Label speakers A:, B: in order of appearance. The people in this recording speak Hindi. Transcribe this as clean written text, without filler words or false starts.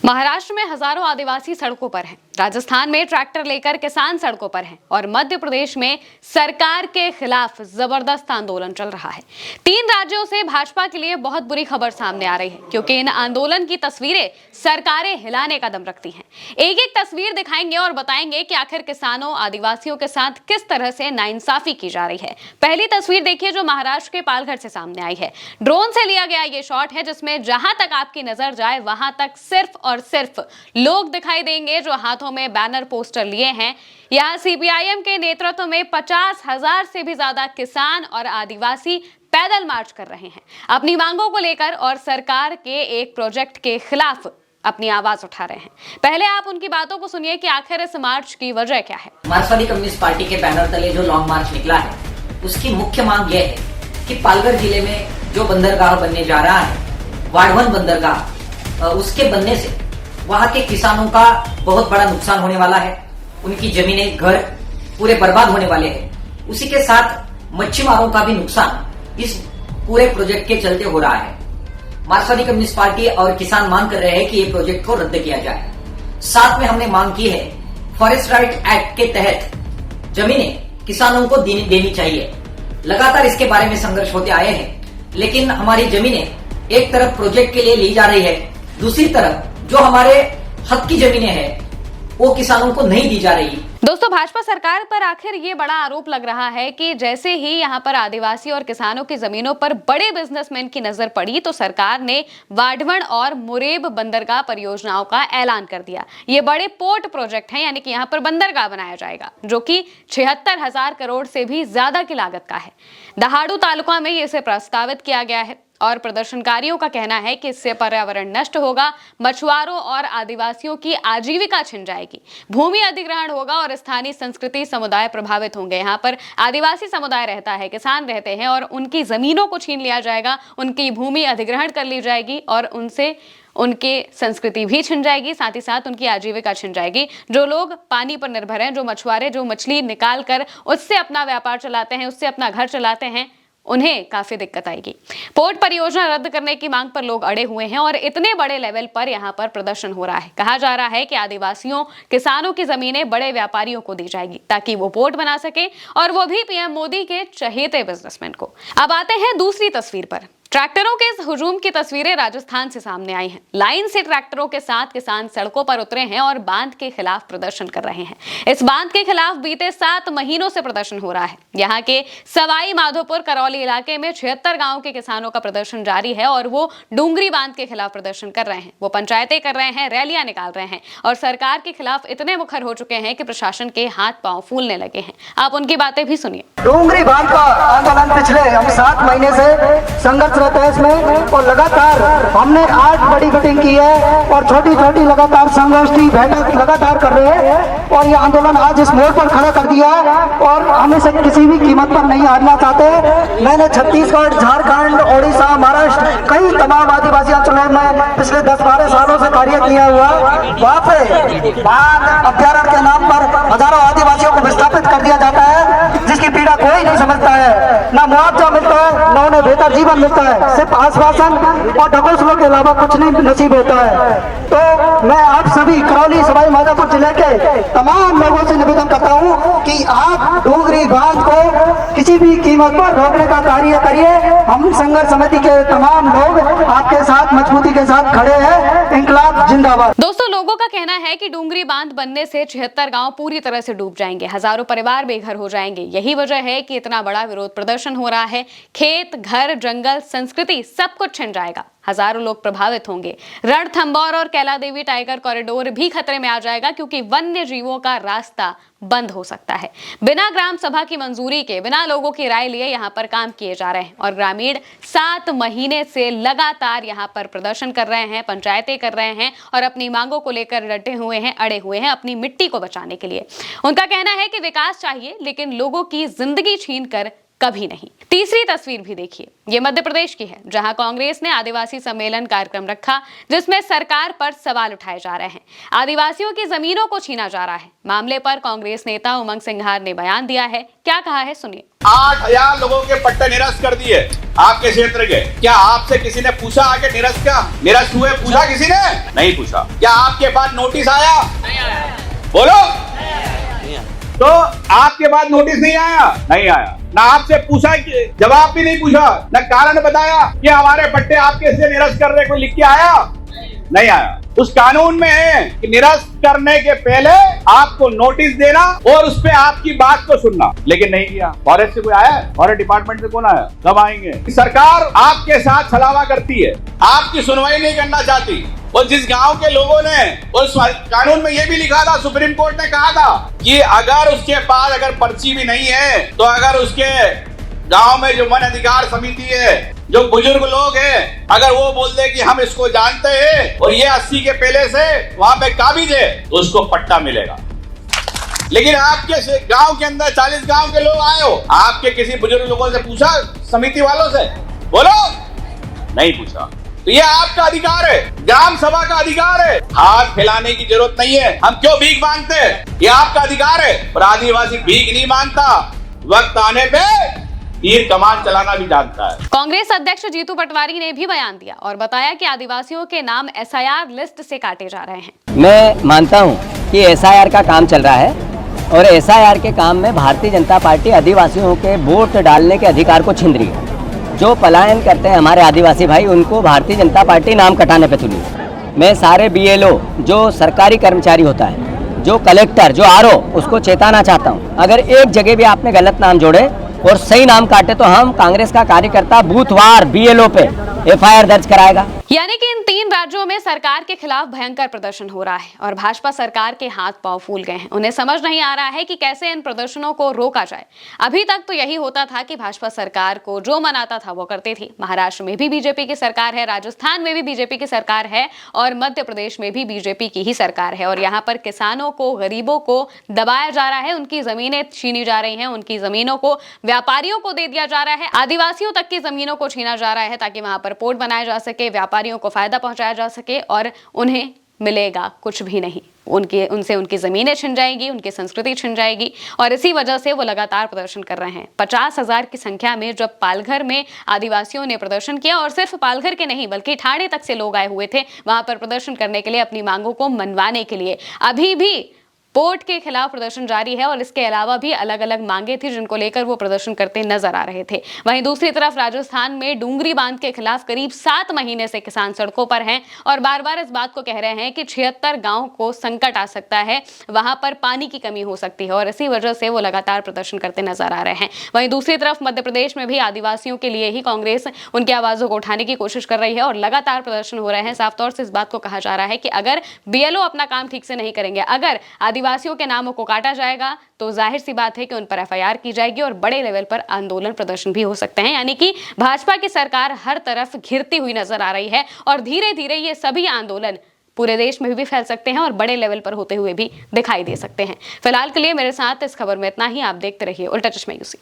A: महाराष्ट्र में हजारों आदिवासी सड़कों पर हैं, राजस्थान में ट्रैक्टर लेकर किसान सड़कों पर हैं और मध्य प्रदेश में सरकार के खिलाफ जबरदस्त आंदोलन चल रहा है। 3 राज्यों से भाजपा के लिए बहुत बुरी खबर सामने आ रही है, क्योंकि इन आंदोलन की तस्वीरें सरकारें हिलाने का दम रखती हैं। एक एक तस्वीर दिखाएंगे और बताएंगे कि आखिर किसानों आदिवासियों के साथ किस तरह से नाइंसाफी की जा रही है। पहली तस्वीर देखिए जो महाराष्ट्र के पालघर से सामने आई है। ड्रोन से लिया गया ये शॉट है, जिसमें जहां तक आपकी नजर जाए वहां तक सिर्फ और सिर्फ लोग दिखाई देंगे जो हाथों में बैनर पोस्टर लिए हैं। यहां सीपीआईएम के नेतृत्व में 50,000 से भी ज्यादा किसान और आदिवासी पैदल मार्च कर रहे हैं अपनी मांगों को लेकर और सरकार के एक प्रोजेक्ट के खिलाफ अपनी आवाज उठा रहे हैं। पहले आप उनकी बातों को सुनिए कि आखिर इस मार्च की वजह क्या है।
B: मार्क्सवादी कम्युनिस्ट पार्टी के बैनर तले जो लॉन्ग मार्च निकला है, उसकी मुख्य मांग यह है कि पालघर जिले में जो बंदरगाह बनने जा रहा है, वाढवन बंदरगाह, उसके बनने से वहां के किसानों का बहुत बड़ा नुकसान होने वाला है। उनकी जमीनें, घर पूरे बर्बाद होने वाले हैं। उसी के साथ मच्छीमारों का भी नुकसान इस पूरे प्रोजेक्ट के चलते हो रहा है। मार्क्सवादी कम्युनिस्ट पार्टी और किसान मांग कर रहे हैं कि ये प्रोजेक्ट को रद्द किया जाए। साथ में हमने मांग की है फॉरेस्ट राइट एक्ट के तहत जमीनें किसानों को देनी चाहिए। लगातार इसके बारे में संघर्ष होते आए हैं, लेकिन हमारी जमीनें एक तरफ प्रोजेक्ट के लिए ली जा रही है, दूसरी तरफ जो हमारे हक की जमीनें हैं वो किसानों को नहीं दी जा रही।
A: दोस्तों, भाजपा सरकार पर आखिर ये बड़ा आरोप लग रहा है कि जैसे ही यहाँ पर आदिवासी और किसानों की जमीनों पर बड़े बिजनेसमैन की नजर पड़ी तो सरकार ने वाढवन और मुरेब बंदरगाह परियोजनाओं का ऐलान कर दिया। ये बड़े पोर्ट प्रोजेक्ट हैं, यानी कि यहाँ पर बंदरगाह बनाया जाएगा जो कि 76,000 करोड़ से भी ज्यादा की लागत का है। दहाड़ू तालुका में इसे प्रस्तावित किया गया है और प्रदर्शनकारियों का कहना है कि इससे पर्यावरण नष्ट होगा, मछुआरों और आदिवासियों की आजीविका छिन जाएगी, भूमि अधिग्रहण होगा और स्थानीय संस्कृति समुदाय प्रभावित होंगे। यहाँ पर आदिवासी समुदाय रहता है, किसान रहते हैं और उनकी जमीनों को छीन लिया जाएगा, उनकी भूमि अधिग्रहण कर ली जाएगी और उनसे उनकी संस्कृति भी छिन जाएगी, साथ ही साथ उनकी आजीविका छिन जाएगी। जो लोग पानी पर निर्भर हैं, जो मछुआरे जो मछली निकाल कर उससे अपना व्यापार चलाते हैं, उससे अपना घर चलाते हैं, उन्हें काफी दिक्कत आएगी। पोर्ट परियोजना रद्द करने की मांग पर लोग अड़े हुए हैं और इतने बड़े लेवल पर यहाँ पर प्रदर्शन हो रहा है। कहा जा रहा है कि आदिवासियों किसानों की जमीनें बड़े व्यापारियों को दी जाएगी ताकि वो पोर्ट बना सके, और वो भी पीएम मोदी के चहेते बिजनेसमैन को। अब आते हैं दूसरी तस्वीर पर। ट्रैक्टरों के इस हुजूम की तस्वीरें राजस्थान से सामने आई हैं। लाइन से ट्रैक्टरों के साथ किसान सड़कों पर उतरे हैं और बांध के खिलाफ प्रदर्शन कर रहे हैं। इस बांध के खिलाफ बीते 7 महीनों से प्रदर्शन हो रहा है। यहाँ के सवाई माधोपुर करौली इलाके में 76 गांव के किसानों का प्रदर्शन जारी है और वो डूंगरी बांध के खिलाफ प्रदर्शन कर रहे हैं। वो पंचायतें कर रहे हैं, रैलियां निकाल रहे हैं और सरकार के खिलाफ इतने मुखर हो चुके हैं कि प्रशासन के हाथ पांव फूलने लगे हैं। आप उनकी बातें भी सुनिए।
C: डूंगरी बांध का आंदोलन पिछले हम 7 महीने से संघर्ष रहता है इसमें, और लगातार हमने 8 बड़ी मीटिंग की है और छोटी छोटी लगातार संगोष्ठी बैठक लगातार कर रहे हैं और ये आंदोलन आज इस मोड़ पर खड़ा कर दिया और हम इसे किसी भी कीमत पर नहीं हारना चाहते। मैंने छत्तीसगढ़, झारखंड, ओडिशा, महाराष्ट्र कई तमाम आदिवासी अंचलों में पिछले 10-12 सालों से कार्य किया हुआ। वहाँ पे बाघ अभ्यारण्य के नाम पर हजारों आदिवासियों को विस्थापित कर दिया जाता है, जिसकी पीड़ा कोई नहीं समझता है। ना मुआवजा मिलता है, ना उन्हें बेहतर जीवन मिलता है, सिर्फ आश्वासन और ढकोसलों के अलावा कुछ नहीं नसीब होता है। तो मैं आप सभी करौली, सवाई माधोपुर जिले के तमाम लोगों से निवेदन करता हूँ कि आप डूंगरी बांध को किसी भी कीमत पर रोकने का कार्य करिए। हम संघर्ष समिति के तमाम लोग आपके साथ मजबूती के साथ खड़े हैं। इंकलाब जिंदाबाद।
A: दोस्तों, लोगों का कहना है कि डूंगरी बांध बनने से 76 गांव पूरी तरह से डूब जाएंगे, हजारों परिवार बेघर हो जाएंगे। यही वजह है कि इतना बड़ा विरोध प्रदर्शन हो रहा है। खेत, घर, जंगल, संस्कृति सब कुछ छिन जाएगा, हजारों लोग प्रभावित होंगे। रणथंभौर और कैलादेवी टाइगर कॉरिडोर भी खतरे में आ जाएगा, क्योंकि वन्य जीवों का रास्ता बंद हो सकता है। बिना ग्राम सभा की मंजूरी के, बिना लोगों की राय लिए यहाँ पर काम किए जा रहे हैं और ग्रामीण 7 महीने से लगातार यहाँ पर प्रदर्शन कर रहे हैं, पंचायतें कर रहे हैं और अपनी मांगों को लेकर डटे हुए हैं, अड़े हुए हैं अपनी मिट्टी को बचाने के लिए। उनका कहना है कि विकास चाहिए, लेकिन लोगों की जिंदगी छीन कर कभी नहीं। तीसरी तस्वीर भी देखिए, ये मध्य प्रदेश की है, जहां कांग्रेस ने आदिवासी सम्मेलन कार्यक्रम रखा, जिसमें सरकार पर सवाल उठाए जा रहे हैं। आदिवासियों की जमीनों को छीना जा रहा है। मामले पर कांग्रेस नेता उमंग सिंघार ने बयान दिया है। क्या कहा है, सुनिए।
D: 8,000 लोगों के पट्टे निरस्त कर दिए आपके क्षेत्र के। क्या आपसे किसी ने पूछा आके निरस्त हुए पूछा किसी ने? नहीं पूछा। क्या आपके पास नोटिस आया? नहीं आया। बोलो। तो आपके पास नोटिस नहीं आया? नहीं आया। ना आपसे पूछा, जवाब भी नहीं पूछा, ना कारण बताया कि हमारे पट्टे आपके से निरस्त कर रहे, कोई लिख के आया? नहीं आया। उस कानून में है कि निरस्त करने के पहले आपको नोटिस देना और उस पे आपकी बात को सुनना, लेकिन नहीं किया। फॉरेस्ट से कोई आया? फॉरेस्ट डिपार्टमेंट से कौन आया? कब आएंगे? सरकार आपके साथ छलावा करती है, आपकी सुनवाई नहीं करना चाहती। और जिस गांव के लोगों ने, उस कानून में यह भी लिखा था, सुप्रीम कोर्ट ने कहा था कि अगर उसके पास अगर पर्ची भी नहीं है तो अगर उसके गांव में जो वन अधिकार समिति है, जो बुजुर्ग लोग हैं, अगर वो बोल दे कि हम इसको जानते हैं और ये 80 के पहले से वहां पे काबिज है, तो उसको पट्टा मिलेगा। लेकिन आपके गांव के अंदर 40 गांव के लोग आए हो, आपके किसी बुजुर्ग लोगों से पूछा, समिति वालों से? बोलो। नहीं पूछा। तो ये आपका अधिकार है, ग्राम सभा का अधिकार है। हाथ फैलाने की जरूरत नहीं है। हम क्यों भीख मांगते हैं? ये आपका अधिकार है। पर आदिवासी भीख नहीं मांगता, वक्त आने पे तीर कमान चलाना भी जानता है।
A: कांग्रेस अध्यक्ष जीतू पटवारी ने भी बयान दिया और बताया कि आदिवासियों के नाम एसआईआर लिस्ट से काटे जा रहे हैं।
E: मैं मानता हूं कि एसआईआर का काम चल रहा है और एसआईआर के काम में भारतीय जनता पार्टी आदिवासियों के वोट डालने के अधिकार को छीन रही है। जो पलायन करते हैं हमारे आदिवासी भाई, उनको भारतीय जनता पार्टी नाम कटाने पे तुली है। मैं सारे बीएलओ, जो सरकारी कर्मचारी होता है, जो कलेक्टर, जो आरओ, उसको चेताना चाहता हूँ, अगर एक जगह भी आपने गलत नाम जोड़े और सही नाम काटे तो हम कांग्रेस का कार्यकर्ता बूथवार बीएलओ पे एफआईआर दर्ज कराएगा।
A: यानी कि इन 3 राज्यों में सरकार के खिलाफ भयंकर प्रदर्शन हो रहा है और भाजपा सरकार के हाथ पांव फूल गए हैं। उन्हें समझ नहीं आ रहा है कि कैसे इन प्रदर्शनों को रोका जाए। अभी तक तो यही होता था कि भाजपा सरकार को जो मनाता था वो करती थी। महाराष्ट्र में भी बीजेपी की सरकार है, राजस्थान में भी बीजेपी की सरकार है और मध्य प्रदेश में भी बीजेपी की ही सरकार है। और यहाँ पर किसानों को, गरीबों को दबाया जा रहा है, उनकी जमीनें छीनी जा रही हैं, उनकी जमीनों को व्यापारियों को दे दिया जा रहा है, आदिवासियों तक की जमीनों को छीना जा रहा है ताकि वहां पर पोर्ट बनाया जा सके, व्यापारियों को फायदा पहुंचाया जा सके और उन्हें मिलेगा कुछ भी नहीं। उनसे उनकी जमीनें छिन जाएगी, उनकी संस्कृति छिन जाएगी और इसी वजह से वो लगातार प्रदर्शन कर रहे हैं। 50,000 की संख्या में जब पालघर में आदिवासियों ने प्रदर्शन किया और सिर्फ पालघर के नहीं बल्कि ठाणे तक से लोग आए हुए थे वहां पर प्रदर्शन करने के लिए, अपनी मांगों को मनवाने के लिए। अभी भी पोर्ट के खिलाफ प्रदर्शन जारी है और इसके अलावा भी अलग अलग मांगे थी जिनको लेकर वो प्रदर्शन करते नजर आ रहे थे। वहीं दूसरी तरफ राजस्थान में डूंगरी बांध के खिलाफ करीब 7 महीने से किसान सड़कों पर हैं और बार बार इस बात को कह रहे हैं कि 76 गांव को संकट आ सकता है, वहां पर पानी की कमी हो सकती है और इसी वजह से वो लगातार प्रदर्शन करते नजर आ रहे हैं। वहीं दूसरी तरफ मध्य प्रदेश में भी आदिवासियों के लिए ही कांग्रेस उनकी आवाजों को उठाने की कोशिश कर रही है और लगातार प्रदर्शन हो रहे हैं। साफ तौर से इस बात को कहा जा रहा है कि अगर बीएलओ अपना काम ठीक से नहीं करेंगे, अगर आदिवासियों के नामों को काटा जाएगा तो जाहिर सी बात है कि उन पर एफआईआर की जाएगी और बड़े लेवल पर आंदोलन प्रदर्शन भी हो सकते हैं। यानी कि भाजपा की सरकार हर तरफ घिरती हुई नजर आ रही है और धीरे धीरे ये सभी आंदोलन पूरे देश में भी फैल सकते हैं और बड़े लेवल पर होते हुए भी दिखाई दे सकते हैं। फिलहाल के लिए मेरे साथ इस खबर में इतना ही। आप देखते रहिए उल्टा चश्मा यूसी।